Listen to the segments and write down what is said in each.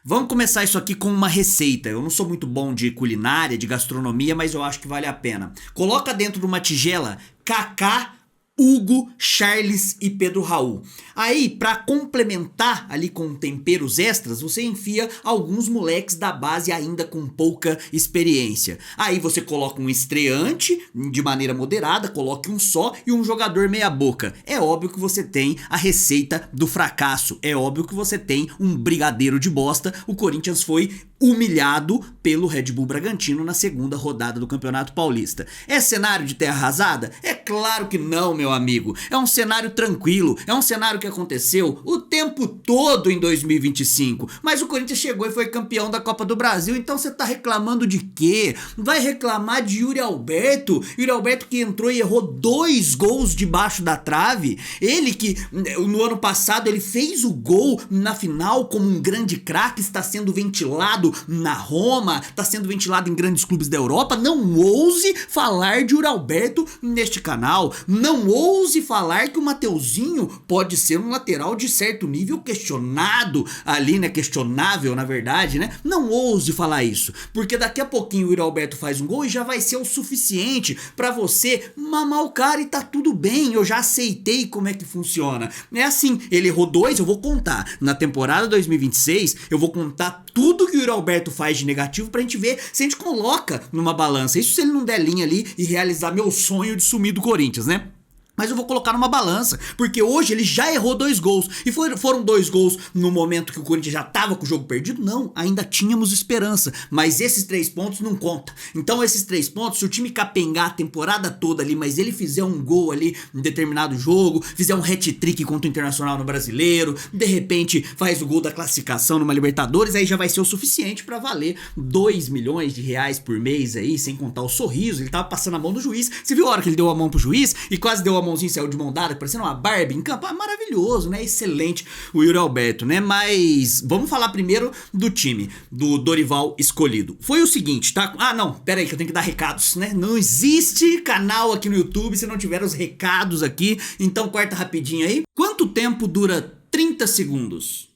Vamos começar isso aqui com uma receita. Eu não sou muito bom de culinária, de gastronomia, mas eu acho que vale a pena. Coloca dentro de uma tigela Kaká, Hugo, Charles e Pedro Raul. Aí, pra complementar ali com temperos extras, você enfia alguns moleques da base ainda com pouca experiência. Aí você coloca um estreante de maneira moderada, coloque um só e um jogador meia boca. É óbvio que você tem a receita do fracasso. É óbvio que você tem um brigadeiro de bosta. O Corinthians foi humilhado pelo Red Bull Bragantino na segunda rodada do Campeonato Paulista. É cenário de terra arrasada? É claro que não, meu amigo. É um cenário tranquilo, é um cenário que aconteceu o tempo todo em 2025. Mas o Corinthians chegou e foi campeão da Copa do Brasil, então você tá reclamando de quê? Vai reclamar de Yuri Alberto? Yuri Alberto que entrou e errou 2 gols debaixo da trave? Ele que no ano passado ele fez o gol na final como um grande craque, está sendo ventilado na Roma, está sendo ventilado em grandes clubes da Europa. Não ouse falar de Yuri Alberto neste canal. Não ouse falar que o Mateuzinho pode ser um lateral de certo nível questionado ali, né? Questionável, na verdade, né? Não ouse falar isso, porque daqui a pouquinho o Yuri Alberto faz um gol e já vai ser o suficiente pra você mamar o cara e tá tudo bem. Eu já aceitei como é que funciona. É assim, ele errou 2, eu vou contar. Na temporada 2026, eu vou contar tudo que o Yuri Alberto faz de negativo pra gente ver se a gente coloca numa balança. Isso se ele não der linha ali e realizar meu sonho de sumir do Corinthians, né? Mas eu vou colocar numa balança, porque hoje ele já errou 2 gols. E foram 2 gols no momento que o Corinthians já tava com o jogo perdido? Não, ainda tínhamos esperança. Mas esses 3 pontos não contam. Então esses 3 pontos, se o time capengar a temporada toda ali, mas ele fizer um gol ali em determinado jogo, fizer um hat-trick contra o Internacional no Brasileiro, de repente faz o gol da classificação numa Libertadores, aí já vai ser o suficiente pra valer 2 milhões de reais por mês aí, sem contar o sorriso. Ele tava passando a mão do juiz. Você viu a hora que ele deu a mão pro juiz e quase deu a mãozinha, saiu de mão dada, parecendo uma Barbie em campo? Ah, maravilhoso, né? Excelente o Yuri Alberto, né? Mas vamos falar primeiro do time, do Dorival escolhido. Foi o seguinte, tá? Ah, não, pera aí que eu tenho que dar recados, né? Não existe canal aqui no YouTube se não tiver os recados aqui, então corta rapidinho aí. Quanto tempo dura 30 segundos?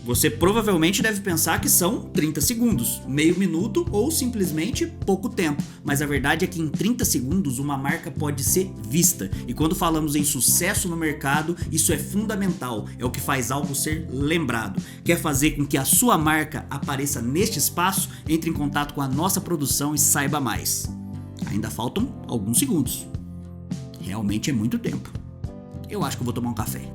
Você provavelmente deve pensar que são 30 segundos, meio minuto ou simplesmente pouco tempo. Mas a verdade é que em 30 segundos uma marca pode ser vista. E quando falamos em sucesso no mercado, isso é fundamental. É o que faz algo ser lembrado. Quer fazer com que a sua marca apareça neste espaço? Entre em contato com a nossa produção e saiba mais. Ainda faltam alguns segundos. Realmente é muito tempo. Eu acho que eu vou tomar um café.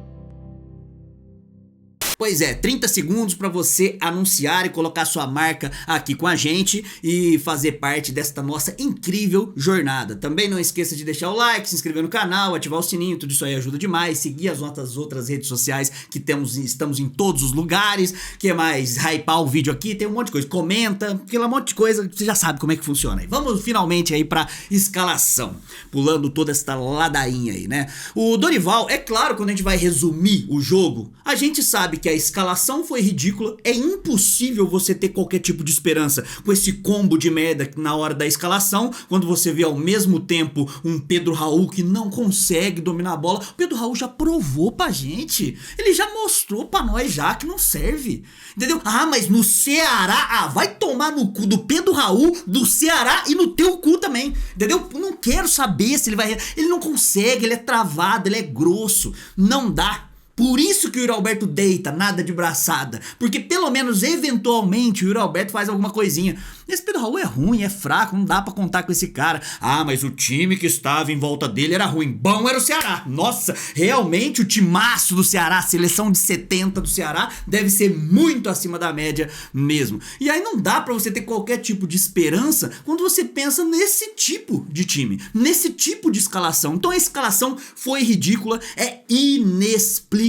Pois é, 30 segundos para você anunciar e colocar sua marca aqui com a gente e fazer parte desta nossa incrível jornada. Também não esqueça de deixar o like, se inscrever no canal, ativar o sininho, tudo isso aí ajuda demais. Seguir as nossas outras redes sociais que estamos em todos os lugares. Que mais? Hypar o vídeo aqui, tem um monte de coisa. Comenta, aquele monte de coisa, você já sabe como é que funciona. E vamos finalmente aí pra escalação, pulando toda esta ladainha aí, né? O Dorival, é claro, quando a gente vai resumir o jogo, a gente sabe que a escalação foi ridícula, é impossível você ter qualquer tipo de esperança com esse combo de merda na hora da escalação, quando você vê ao mesmo tempo um Pedro Raul que não consegue dominar a bola. O Pedro Raul já provou pra gente, ele já mostrou pra nós já que não serve, entendeu? Ah, mas no Ceará, vai tomar no cu do Pedro Raul, do Ceará e no teu cu também, entendeu? Eu não quero saber se ele vai, ele não consegue, ele é travado, ele é grosso, não dá. Por isso que o Yuri Alberto deita, nada de braçada. Porque pelo menos, eventualmente, o Yuri Alberto faz alguma coisinha. Esse Pedro Raul é ruim, é fraco, não dá pra contar com esse cara. Ah, mas o time que estava em volta dele era ruim. Bom era o Ceará. Nossa, realmente o timaço do Ceará, a seleção de 70 do Ceará, deve ser muito acima da média mesmo. E aí não dá pra você ter qualquer tipo de esperança quando você pensa nesse tipo de time, nesse tipo de escalação. Então a escalação foi ridícula, é inexplicável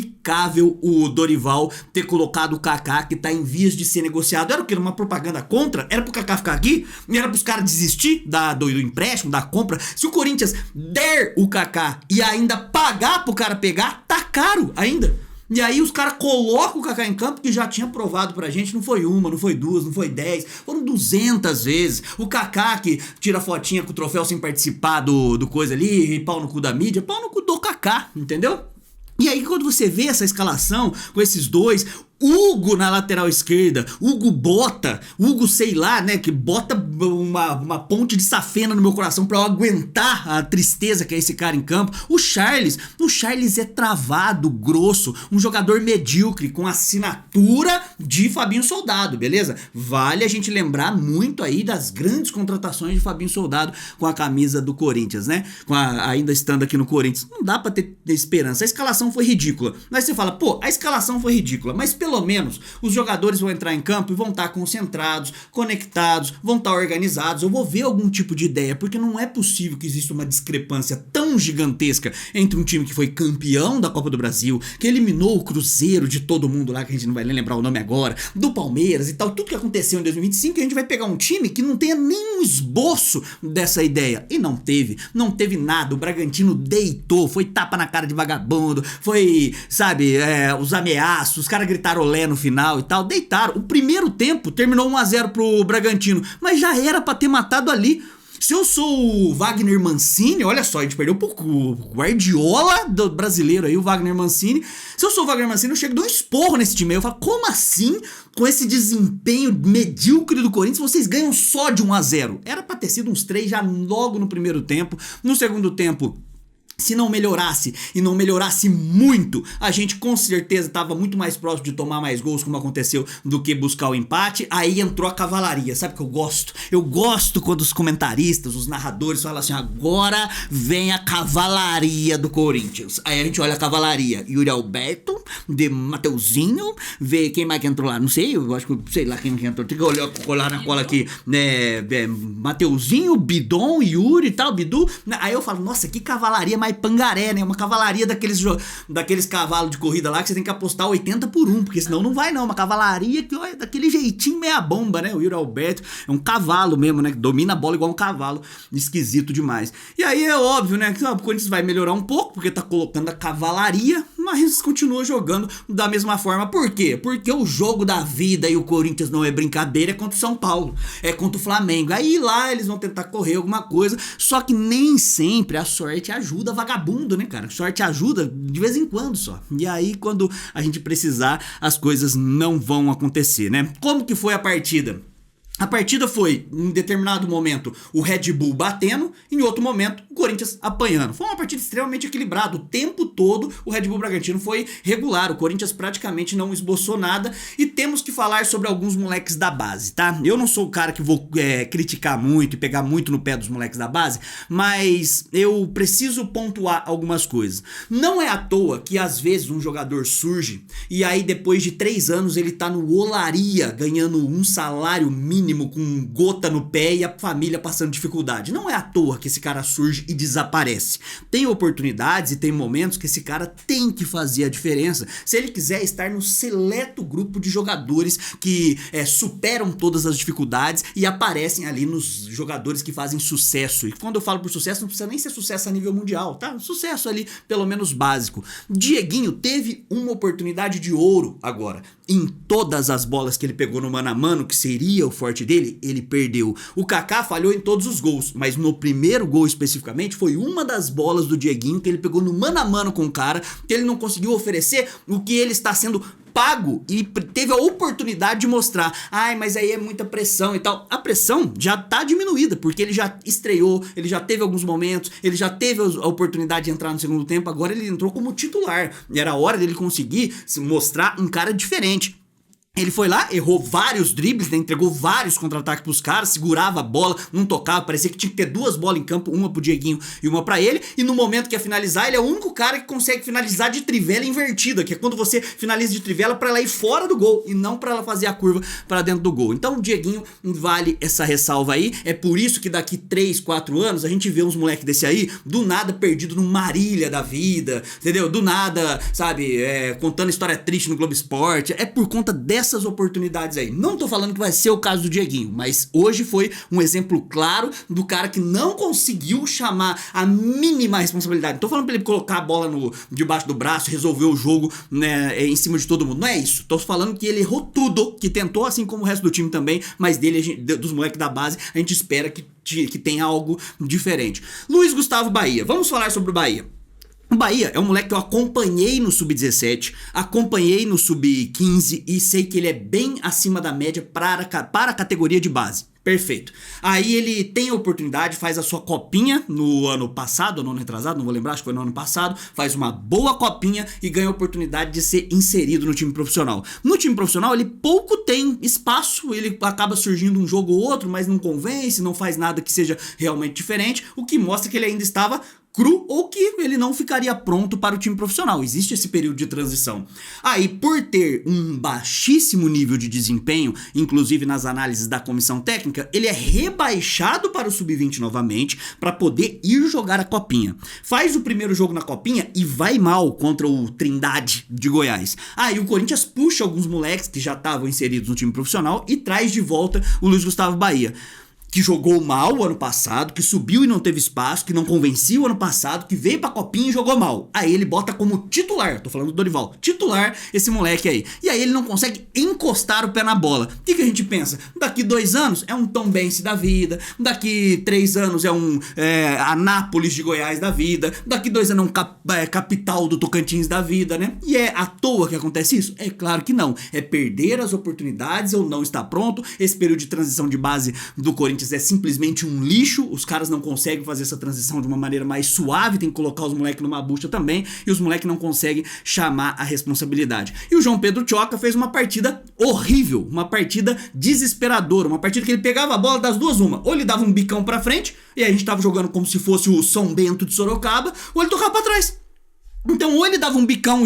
o Dorival ter colocado o Kaká, que tá em vias de ser negociado. Era o que? Uma propaganda contra? Era pro Kaká ficar aqui? Era pros caras desistir do empréstimo, da compra? Se o Corinthians der o Kaká e ainda pagar pro cara pegar, tá caro ainda. E aí os caras colocam o Kaká em campo, que já tinha provado pra gente, não foi uma, não foi duas, não foi 10, foram 200 vezes. O Kaká que tira fotinha com o troféu sem participar do coisa ali, e pau no cu da mídia, pau no cu do Kaká, entendeu? E aí quando você vê essa escalação com esses dois, Hugo na lateral esquerda, Hugo bota, Hugo sei lá, né, que bota uma ponte de safena no meu coração pra eu aguentar a tristeza que é esse cara em campo. O Charles é travado, grosso, um jogador medíocre com assinatura de Fabinho Soldado, beleza? Vale a gente lembrar muito aí das grandes contratações de Fabinho Soldado com a camisa do Corinthians, né? Ainda estando aqui no Corinthians. Não dá pra ter esperança, a escalação foi ridícula. Mas você fala, pô, a escalação foi ridícula, mas pelo menos os jogadores vão entrar em campo e vão estar concentrados, conectados, vão estar organizados. Eu vou ver algum tipo de ideia, porque não é possível que exista uma discrepância tão gigantesca entre um time que foi campeão da Copa do Brasil, que eliminou o Cruzeiro de todo mundo lá, que a gente não vai nem lembrar o nome agora, do Palmeiras e tal, tudo que aconteceu em 2025, e a gente vai pegar um time que não tenha nenhum esboço dessa ideia. E não teve nada. O Bragantino deitou, foi tapa na cara de vagabundo, foi, sabe, os ameaços, os caras gritaram olé no final e tal, deitaram. O primeiro tempo terminou 1-0 pro Bragantino, mas já era pra ter matado ali. Se eu sou o Wagner Mancini, olha só, a gente perdeu o Guardiola do brasileiro aí, o Wagner Mancini. Se eu sou o Wagner Mancini, eu chego e dou um esporro nesse time aí. Eu falo, como assim, com esse desempenho medíocre do Corinthians, vocês ganham só de 1-0? Era pra ter sido uns 3 já logo no primeiro tempo. No segundo tempo, se não melhorasse, e não melhorasse muito, a gente com certeza estava muito mais próximo de tomar mais gols, como aconteceu, do que buscar o empate. Aí entrou a cavalaria, sabe o que eu gosto? Eu gosto quando os comentaristas, os narradores falam assim, agora vem a cavalaria do Corinthians. Aí a gente olha a cavalaria, Yuri Alberto, de Mateuzinho, vê quem mais que entrou lá, não sei, eu acho que, sei lá quem que entrou, tem que colar na cola aqui, né, Mateuzinho, Bidon, Yuri e tal, Bidu. Aí eu falo, nossa, que cavalaria mais pangaré, né? Uma cavalaria daqueles cavalos de corrida lá que você tem que apostar 80-1, porque senão não vai não. Uma cavalaria que olha, daquele jeitinho meia bomba, né? O Yuri Alberto é um cavalo mesmo, né? Que domina a bola igual um cavalo. Esquisito demais. E aí é óbvio, né? Que o Corinthians vai melhorar um pouco, porque tá colocando a cavalaria, mas continua jogando da mesma forma. Por quê? Porque o jogo da vida e o Corinthians não é brincadeira, é contra o São Paulo, é contra o Flamengo. Aí lá eles vão tentar correr alguma coisa, só que nem sempre a sorte ajuda vagabundo, né, cara? Sorte ajuda de vez em quando só. E aí, quando a gente precisar, as coisas não vão acontecer, né? Como que foi a partida? A partida foi, em determinado momento, o Red Bull batendo, em outro momento, o Corinthians apanhando. Foi uma partida extremamente equilibrada. O tempo todo, o Red Bull Bragantino foi regular. O Corinthians praticamente não esboçou nada. E temos que falar sobre alguns moleques da base, tá? Eu não sou o cara que vou criticar muito e pegar muito no pé dos moleques da base, mas eu preciso pontuar algumas coisas. Não é à toa que, às vezes, um jogador surge e aí, depois de 3 anos, ele tá no Olaria, ganhando um salário mínimo, com gota no pé e a família passando dificuldade. Não é à toa que esse cara surge e desaparece. Tem oportunidades e tem momentos que esse cara tem que fazer a diferença se ele quiser estar no seleto grupo de jogadores que superam todas as dificuldades e aparecem ali nos jogadores que fazem sucesso. E quando eu falo por sucesso, não precisa nem ser sucesso a nível mundial, tá? Sucesso ali, pelo menos básico. Dieguinho teve uma oportunidade de ouro agora. Em todas as bolas que ele pegou no mano a mano, que seria o forte dele, ele perdeu. O Kaká falhou em todos os gols, mas no primeiro gol especificamente foi uma das bolas do Dieguinho que ele pegou no mano a mano com o cara, que ele não conseguiu oferecer o que ele está sendo pago e teve a oportunidade de mostrar. Ai, mas aí é muita pressão e tal. A pressão já tá diminuída, porque ele já estreou, ele já teve alguns momentos, ele já teve a oportunidade de entrar no segundo tempo, agora ele entrou como titular. E era hora dele conseguir se mostrar um cara diferente. Ele foi lá, errou vários dribles, né? Entregou vários contra-ataques pros caras, segurava a bola, não tocava, parecia que tinha que ter 2 bolas em campo, uma pro Dieguinho e uma pra ele, e no momento que ia finalizar, ele é o único cara que consegue finalizar de trivela invertida, que é quando você finaliza de trivela pra ela ir fora do gol, e não pra ela fazer a curva pra dentro do gol. Então o Dieguinho vale essa ressalva aí, é por isso que daqui 3, 4 anos a gente vê uns moleques desse aí, do nada perdido no Marília da vida, entendeu? Do nada, sabe, contando história triste no Globo Esporte, é por conta dessas oportunidades aí. Não tô falando que vai ser o caso do Dieguinho, mas hoje foi um exemplo claro do cara que não conseguiu chamar a mínima responsabilidade. Não tô falando pra ele colocar a bola debaixo do braço, resolver o jogo, né, em cima de todo mundo. Não é isso. Tô falando que ele errou tudo, que tentou, assim como o resto do time também, mas dos moleques da base, a gente espera que tenha algo diferente. Luiz Gustavo Bahia. Vamos falar sobre o Bahia. O Bahia é um moleque que eu acompanhei no Sub-17, acompanhei no Sub-15 e sei que ele é bem acima da média para a categoria de base. Perfeito. Aí ele tem a oportunidade, faz a sua copinha no ano passado, no ano retrasado, não vou lembrar, acho que foi no ano passado, faz uma boa copinha e ganha a oportunidade de ser inserido no time profissional. No time profissional ele pouco tem espaço, ele acaba surgindo um jogo ou outro, mas não convence, não faz nada que seja realmente diferente, o que mostra que ele ainda estava cru ou que ele não ficaria pronto para o time profissional. Existe esse período de transição. Aí, por ter um baixíssimo nível de desempenho, inclusive nas análises da comissão técnica, ele é rebaixado para o Sub-20 novamente para poder ir jogar a Copinha. Faz o primeiro jogo na Copinha e vai mal contra o Trindade de Goiás. Aí o Corinthians puxa alguns moleques que já estavam inseridos no time profissional e traz de volta o Luiz Gustavo Bahia, que jogou mal o ano passado, que subiu e não teve espaço, que não convencia o ano passado, que veio pra Copinha e jogou mal. Aí ele bota como titular, tô falando do Dorival, titular esse moleque aí. E aí ele não consegue encostar o pé na bola. O que a gente pensa? Daqui 2 anos é um Tombense da vida, daqui 3 anos é um Anápolis de Goiás da vida, daqui 2 anos é um capital do Tocantins da vida, né? E é à toa que acontece isso? É claro que não. É perder as oportunidades ou não estar pronto. Esse período de transição de base do Corinthians é simplesmente um lixo, os caras não conseguem fazer essa transição de uma maneira mais suave, tem que colocar os moleques numa bucha também, e os moleques não conseguem chamar a responsabilidade. E o João Pedro Tchoca fez uma partida horrível, uma partida desesperadora, uma partida que ele pegava a bola das duas uma, ou ele dava um bicão pra frente, e aí a gente tava jogando como se fosse o São Bento de Sorocaba, ou ele tocava pra trás. Então ou ele dava um bicão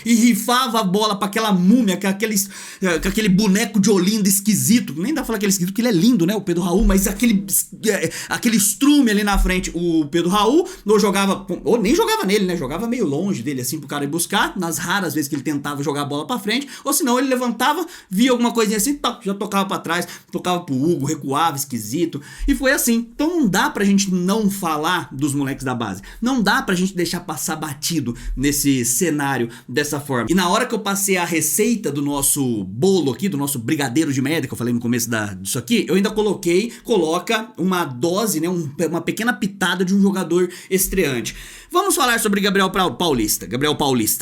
e rifava a bola pra aquela múmia, com aquele boneco de Olinda esquisito, nem dá pra falar aquele esquisito, porque ele é lindo, né, o Pedro Raul, mas aquele estrume ali na frente, o Pedro Raul, ou nem jogava nele, né, jogava meio longe dele, assim, pro cara ir buscar, nas raras vezes que ele tentava jogar a bola pra frente, ou senão ele levantava, via alguma coisinha assim, já tocava pra trás, tocava pro Hugo, recuava, esquisito, e foi assim. Então não dá pra gente não falar dos moleques da base, não dá pra gente deixar passar batido nesse cenário dessa forma. E na hora que eu passei a receita do nosso bolo aqui, do nosso brigadeiro de merda, que eu falei no começo disso aqui, eu ainda coloca uma dose, né, uma pequena pitada de um jogador estreante. Vamos falar sobre Gabriel Paulista,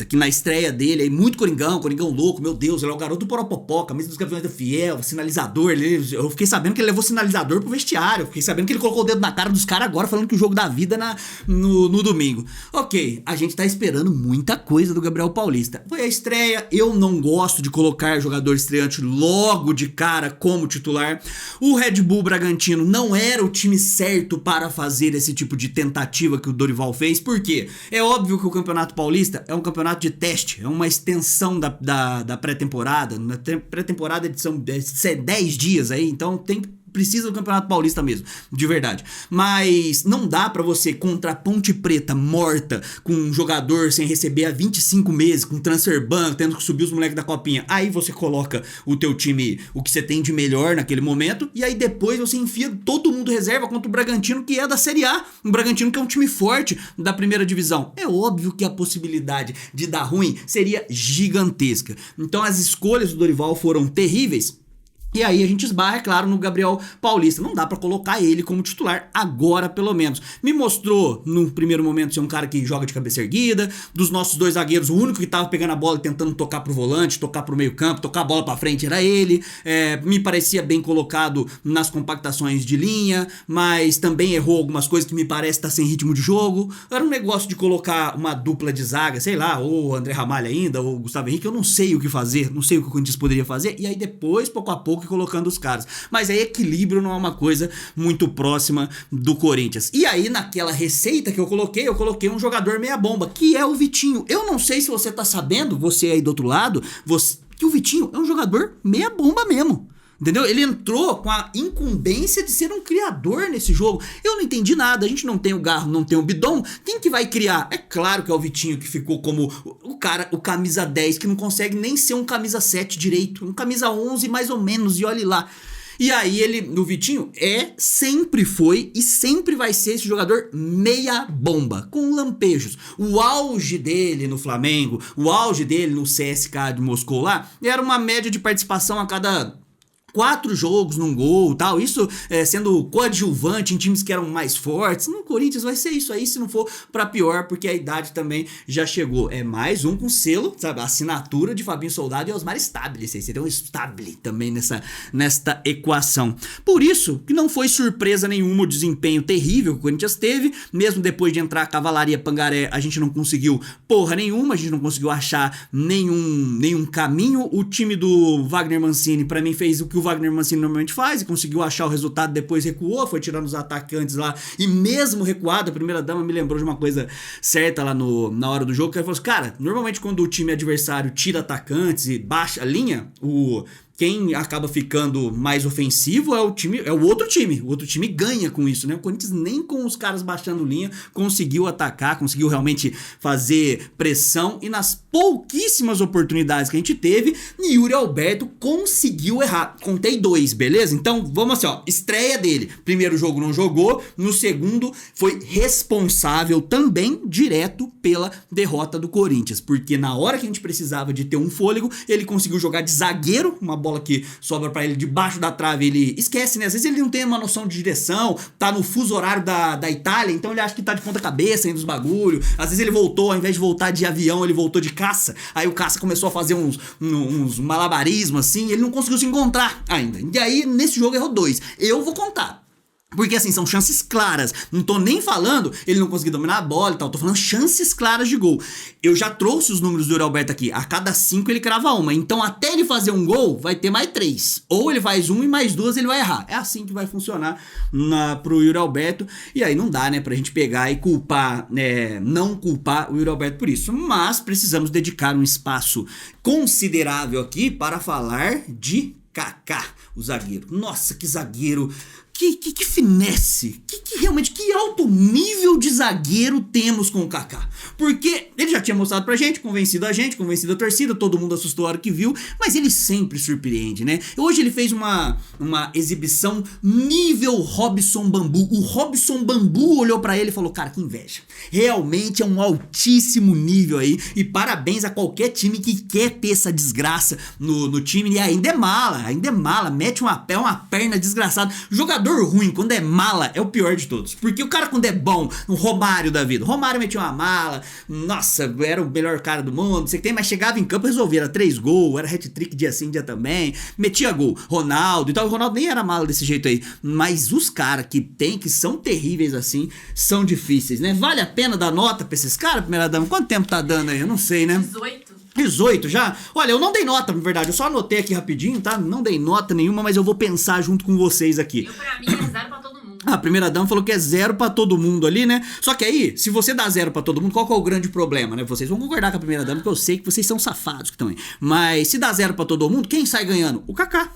que na estreia dele é muito Coringão louco, meu Deus, ele é o garoto do Poropopó, camisa dos Gaviões da Fiel, sinalizador, eu fiquei sabendo que ele levou sinalizador pro vestiário, eu fiquei sabendo que ele colocou o dedo na cara dos caras agora, falando que o jogo da vida é no domingo. Ok, a gente tá esperando muita coisa do Gabriel Paulista. Foi a estreia, eu não gosto de colocar jogador estreante logo de cara como titular. O Red Bull Bragantino não era o time certo para fazer esse tipo de tentativa que o Dorival fez, por quê? É óbvio que o Campeonato Paulista é um campeonato de teste, é uma extensão da pré-temporada. Na pré-temporada são 10 dias aí, então precisa do Campeonato Paulista mesmo, de verdade. Mas não dá pra você contra a Ponte Preta morta, com um jogador sem receber há 25 meses, com transfer ban, tendo que subir os moleques da Copinha. Aí você coloca o teu time, o que você tem de melhor naquele momento, e aí depois você enfia todo mundo reserva contra o Bragantino, que é da Série A. O Bragantino que é um time forte da primeira divisão. É óbvio que a possibilidade de dar ruim seria gigantesca. Então as escolhas do Dorival foram terríveis. E aí a gente esbarra, é claro, no Gabriel Paulista. Não dá pra colocar ele como titular agora, pelo menos. Me mostrou, no primeiro momento, ser um cara que joga de cabeça erguida. Dos nossos 2 zagueiros, o único que tava pegando a bola e tentando tocar pro volante, tocar pro meio campo, tocar a bola pra frente era ele. Me parecia bem colocado nas compactações de linha, mas também errou algumas coisas que me parece estar sem ritmo de jogo. Era um negócio de colocar uma dupla de zaga, sei lá, ou André Ramalho ainda, ou Gustavo Henrique. Eu não sei o que fazer, não sei o que o Corinthians poderia fazer. E aí depois, pouco a pouco, colocando os caras. Mas aí equilíbrio não é uma coisa muito próxima do Corinthians. E aí naquela receita que eu coloquei um jogador meia bomba, que é o Vitinho. Eu não sei se você tá sabendo, você aí do outro lado, que o Vitinho é um jogador meia bomba mesmo. Entendeu? Ele entrou com a incumbência de ser um criador nesse jogo. Eu não entendi nada. A gente não tem o Garro, não tem o Bidon. Quem que vai criar? É claro que é o Vitinho, que ficou como o cara, o camisa 10, que não consegue nem ser um camisa 7 direito. Um camisa 11 mais ou menos, e olhe lá. E aí o Vitinho sempre foi e sempre vai ser esse jogador meia bomba, com lampejos. O auge dele no Flamengo, o auge dele no CSKA de Moscou lá, era uma média de participação a cada 4 jogos num gol, tal, isso sendo coadjuvante em times que eram mais fortes. No Corinthians vai ser isso aí, se não for pra pior, porque a idade também já chegou. É mais um com selo, sabe, a assinatura de Fabinho Soldado e Osmar Stabile. Você tem um Stabile também nesta equação. Por isso que não foi surpresa nenhuma o desempenho terrível que o Corinthians teve, mesmo depois de entrar a Cavalaria Pangaré, a gente não conseguiu porra nenhuma, a gente não conseguiu achar nenhum caminho. O time do Wagner Mancini, pra mim, fez o que o Wagner Mancini normalmente faz e conseguiu achar o resultado, depois recuou, foi tirando os atacantes lá, e mesmo recuado, a primeira dama me lembrou de uma coisa certa lá na hora do jogo, que ela falou assim, cara, normalmente quando o time adversário tira atacantes e baixa a linha, quem acaba ficando mais ofensivo é o outro time. O outro time ganha com isso, né? O Corinthians nem com os caras baixando linha conseguiu atacar, conseguiu realmente fazer pressão, e nas pouquíssimas oportunidades que a gente teve, Yuri Alberto conseguiu errar. Contei 2, beleza? Então vamos assim, ó, estreia dele. Primeiro jogo não jogou, no segundo foi responsável também direto pela derrota do Corinthians, porque na hora que a gente precisava de ter um fôlego, ele conseguiu jogar de zagueiro, uma bola que sobra pra ele debaixo da trave, ele esquece, né? Às vezes ele não tem uma noção de direção, tá no fuso horário da Itália, então ele acha que tá de ponta cabeça indo dos bagulho. Às vezes ele voltou, ao invés de voltar de avião, ele voltou de caça. Aí o caça começou a fazer uns malabarismos assim, ele não conseguiu se encontrar ainda. E aí nesse jogo errou 2. Eu vou contar. Porque assim, são chances claras. Não tô nem falando ele não conseguir dominar a bola e tal. Tô falando chances claras de gol. Eu já trouxe os números do Yuri Alberto aqui. A cada 5 ele crava uma. Então até ele fazer um gol, vai ter mais 3. Ou ele faz 1 e mais 2 ele vai errar. É assim que vai funcionar pro Yuri Alberto. E aí não dá, né, pra gente pegar e culpar, não culpar o Yuri Alberto por isso. Mas precisamos dedicar um espaço considerável aqui para falar de Kaká, o zagueiro. Nossa, que zagueiro. Que finesse, realmente, que alto nível de zagueiro temos com o Kaká. Porque ele já tinha mostrado pra gente, convencido a torcida, todo mundo assustou a hora que viu, mas ele sempre surpreende, né? Hoje ele fez uma exibição nível Robson Bambu. O Robson Bambu olhou pra ele e falou, cara, que inveja. Realmente é um altíssimo nível aí, e parabéns a qualquer time que quer ter essa desgraça no time, e ainda é mala, mete uma perna desgraçada. Jogador ruim, quando é mala, é o pior de todos. Porque o cara, quando é bom, o Romário da vida. O Romário metia uma mala, nossa, era o melhor cara do mundo, você tem, mas chegava em campo, resolvia, era 3 gols, era hat-trick dia sim, dia também, metia gol. Ronaldo e tal, o Ronaldo nem era mala desse jeito aí. Mas os caras que são terríveis assim, são difíceis, né? Vale a pena dar nota pra esses caras, primeira dama? Quanto tempo tá dando aí? Eu não sei, né? 18 já? Olha, eu não dei nota, na verdade, eu só anotei aqui rapidinho, tá? Não dei nota nenhuma, mas eu vou pensar junto com vocês aqui. Pra mim é 0 pra todo mundo. A primeira dama falou que é 0 pra todo mundo ali, né? Só que aí, se você dá 0 pra todo mundo, qual que é o grande problema, né? Vocês vão concordar com a primeira dama, porque eu sei que vocês são safados que estão aí. Mas se dá 0 pra todo mundo, quem sai ganhando? O Kaká.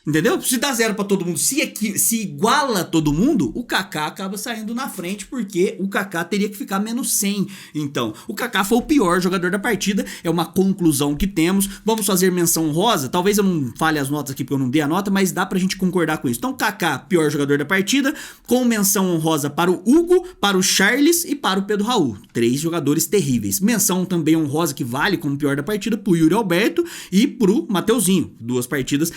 Entendeu? Se dá 0 pra todo mundo, se iguala todo mundo, o Kaká acaba saindo na frente, porque o Kaká teria que ficar menos 100. Então, o Kaká foi o pior jogador da partida, é uma conclusão que temos. Vamos fazer menção honrosa, talvez eu não fale as notas aqui porque eu não dei a nota, mas dá pra gente concordar com isso. Então, Kaká, pior jogador da partida, com menção honrosa para o Hugo, para o Charles e para o Pedro Raul. 3 jogadores terríveis. Menção também honrosa que vale como pior da partida pro Yuri Alberto e pro Mateuzinho. 2 partidas,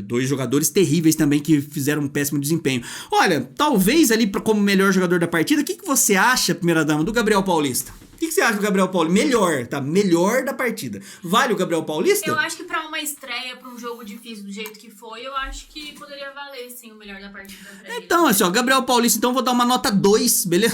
dois jogadores terríveis também que fizeram um péssimo desempenho. Olha, talvez ali como melhor jogador da partida, o que você acha, primeira dama, do Gabriel Paulista? O que você acha do Gabriel Paulista? Melhor, tá? Melhor da partida. Vale o Gabriel Paulista? Eu acho que pra uma estreia, pra um jogo difícil do jeito que foi, eu acho que poderia valer, sim, o melhor da partida. Então, assim, ó, Gabriel Paulista, então eu vou dar uma nota 2, beleza?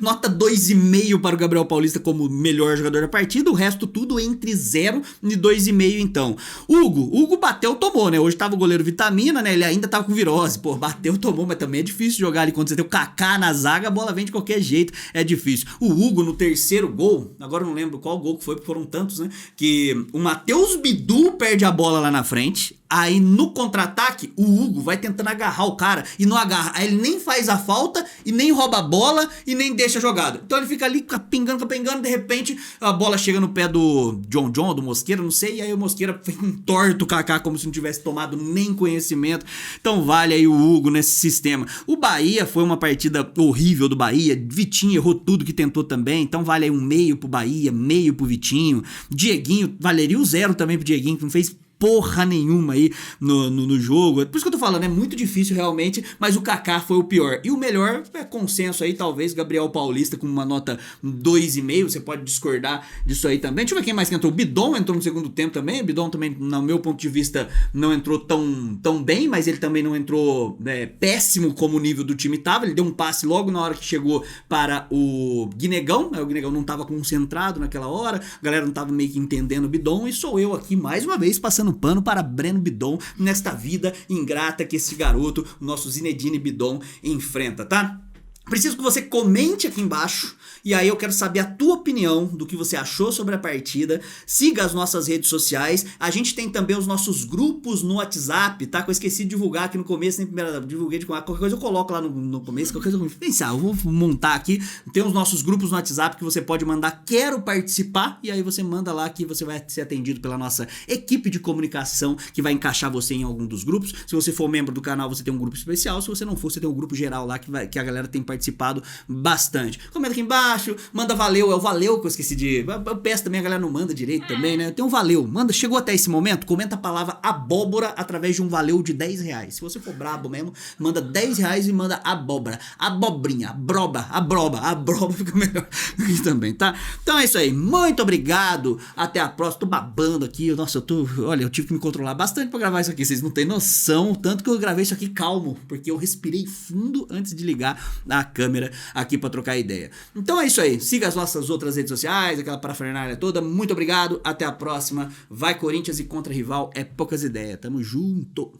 Nota 2,5 para o Gabriel Paulista como melhor jogador da partida, o resto tudo entre 0 e 2,5, então. Hugo bateu, tomou, né? Hoje tava o goleiro Vitamina, né? Ele ainda tava com virose, pô, bateu, tomou, mas também é difícil jogar ali quando você tem o Kaká na zaga, a bola vem de qualquer jeito, é difícil. O Hugo no terceiro gol, agora eu não lembro qual gol que foi, porque foram tantos, né? Que o Matheus Bidu perde a bola lá na frente. Aí no contra-ataque, o Hugo vai tentando agarrar o cara e não agarra. Aí ele nem faz a falta e nem rouba a bola e nem deixa a jogada. Então ele fica ali capengando, de repente a bola chega no pé do John, do Mosqueira, não sei. E aí o Mosqueira entorta o Kaká como se não tivesse tomado nem conhecimento. Então vale aí o Hugo nesse sistema. O Bahia foi uma partida horrível do Bahia. Vitinho errou tudo que tentou também. Então vale aí 1,5 pro Bahia, meio pro Vitinho. Dieguinho, valeria o 0 também pro Dieguinho, que não fez porra nenhuma aí no jogo. Por isso que eu tô falando, é muito difícil realmente, mas o Kaká foi o pior. E o melhor é consenso aí, talvez, Gabriel Paulista com uma nota 2,5, você pode discordar disso aí também. Deixa eu ver quem mais que entrou. O Bidon entrou no segundo tempo também. O Bidon também, no meu ponto de vista, não entrou tão bem, mas ele também não entrou péssimo como o nível do time tava. Ele deu um passe logo na hora que chegou para o Guinegão, o Guinegão não tava concentrado naquela hora, a galera não tava meio que entendendo o Bidon, e sou eu aqui mais uma vez passando pano para Breno Bidon nesta vida ingrata que esse garoto, o nosso Zinedine Bidon, enfrenta, tá? Preciso que você comente aqui embaixo, e aí eu quero saber a tua opinião do que você achou sobre a partida. Siga as nossas redes sociais, a gente tem também os nossos grupos no WhatsApp, tá? Que eu esqueci de divulgar aqui no começo, nem primeira divulguei de qualquer coisa eu coloco lá no começo, qualquer coisa eu vou pensar, eu vou montar aqui. Tem os nossos grupos no WhatsApp que você pode mandar quero participar, e aí você manda lá que você vai ser atendido pela nossa equipe de comunicação que vai encaixar você em algum dos grupos. Se você for membro do canal, você tem um grupo especial, se você não for, você tem um grupo geral lá que a galera tem participado bastante. Comenta aqui embaixo, manda valeu, é o valeu que eu esqueci de... Eu peço também, a galera não manda direito também, né? Tem um valeu, manda, chegou até esse momento, comenta a palavra abóbora através de um valeu de R$10. Se você for brabo mesmo, manda R$10 e manda abóbora, abobrinha, a broba fica melhor aqui também, tá? Então é isso aí, muito obrigado, até a próxima. Tô babando aqui, nossa, olha, eu tive que me controlar bastante pra gravar isso aqui, vocês não têm noção, tanto que eu gravei isso aqui calmo, porque eu respirei fundo antes de ligar a câmera aqui pra trocar ideia. Então é isso aí, siga as nossas outras redes sociais, aquela parafernália toda, muito obrigado, até a próxima, vai Corinthians e contra rival é poucas ideias, tamo junto!